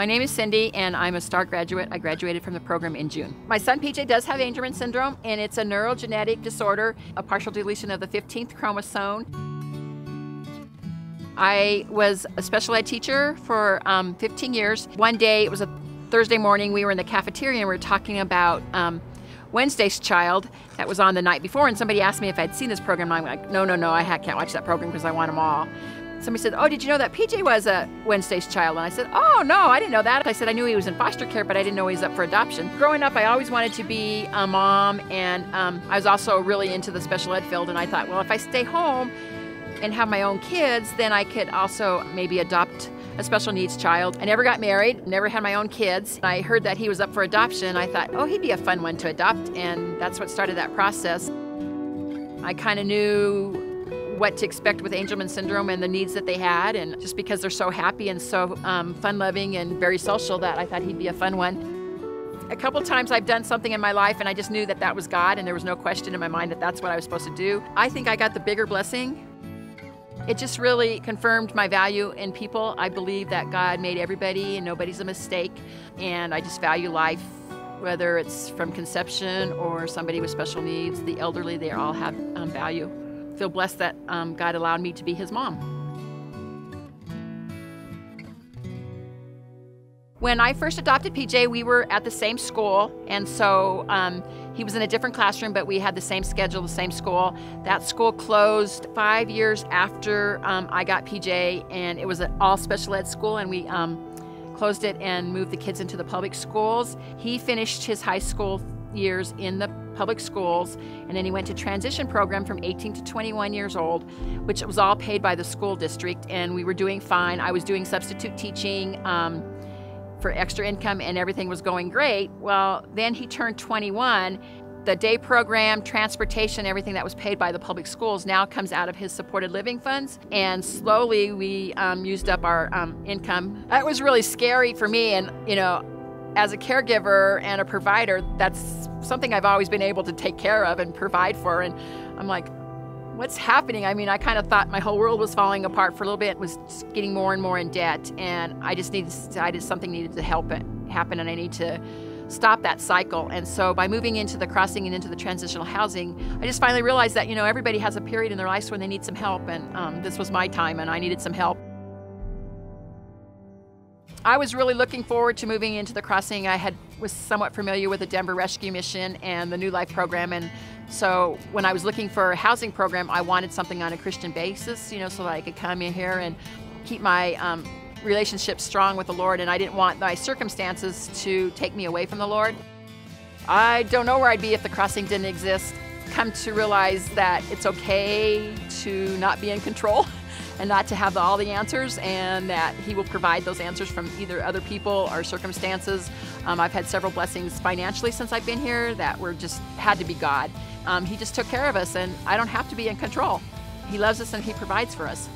My name is Cindy, and I'm a STAR graduate. I graduated from the program in June. My son PJ does have Angelman syndrome, and it's a neurogenetic disorder, a partial deletion of the 15th chromosome. I was a special ed teacher for 15 years. One day, it was a Thursday morning, we were in the cafeteria and we were talking about Wednesday's Child that was on the night before, and somebody asked me if I'd seen this program, and I'm like, no, I can't watch that program because I want them all. Somebody said, oh, did you know that PJ was a Wednesday's Child? And I said, oh, no, I didn't know that. I said, I knew he was in foster care, but I didn't know he was up for adoption. Growing up, I always wanted to be a mom, and I was also really into the special ed field, and I thought, well, if I stay home and have my own kids, then I could also maybe adopt a special needs child. I never got married, never had my own kids. I heard that he was up for adoption. I thought, oh, he'd be a fun one to adopt, and that's what started that process. I kind of knew what to expect with Angelman syndrome and the needs that they had, and just because they're so happy and so fun-loving and very social, that I thought he'd be a fun one. A couple times I've done something in my life and I just knew that that was God, and there was no question in my mind that that's what I was supposed to do. I think I got the bigger blessing. It just really confirmed my value in people. I believe that God made everybody and nobody's a mistake, and I just value life, whether it's from conception or somebody with special needs, the elderly, they all have value. I feel blessed that God allowed me to be his mom. When I first adopted PJ, we were at the same school, and so he was in a different classroom, but we had the same schedule, the same school. That school closed 5 years after I got PJ, and it was an all special ed school, and we closed it and moved the kids into the public schools. He finished his high school years in the public schools, and then he went to transition program from 18 to 21 years old, which was all paid by the school district, and we were doing fine. I was doing substitute teaching for extra income, and everything was going great. Well, then he turned 21. The day program, transportation, everything that was paid by the public schools now comes out of his supported living funds, and slowly we used up our income. That was really scary for me, and you know, as a caregiver and a provider, that's something I've always been able to take care of and provide for, and I'm like, what's happening? I mean, I kind of thought my whole world was falling apart for a little bit, was just getting more and more in debt, and I just decided something needed to help it happen, and I need to stop that cycle. And so by moving into the crossing and into the transitional housing, I just finally realized that, you know, everybody has a period in their lives when they need some help, and this was my time, and I needed some help. I was really looking forward to moving into the crossing. I was somewhat familiar with the Denver Rescue Mission and the New Life program, and so when I was looking for a housing program, I wanted something on a Christian basis, you know, so that I could come in here and keep my relationship strong with the Lord, and I didn't want my circumstances to take me away from the Lord. I don't know where I'd be if the crossing didn't exist. Come to realize that it's okay to not be in control and not to have all the answers, and that he will provide those answers from either other people or circumstances. I've had several blessings financially since I've been here that were just had to be God. He just took care of us, and I don't have to be in control. He loves us and he provides for us.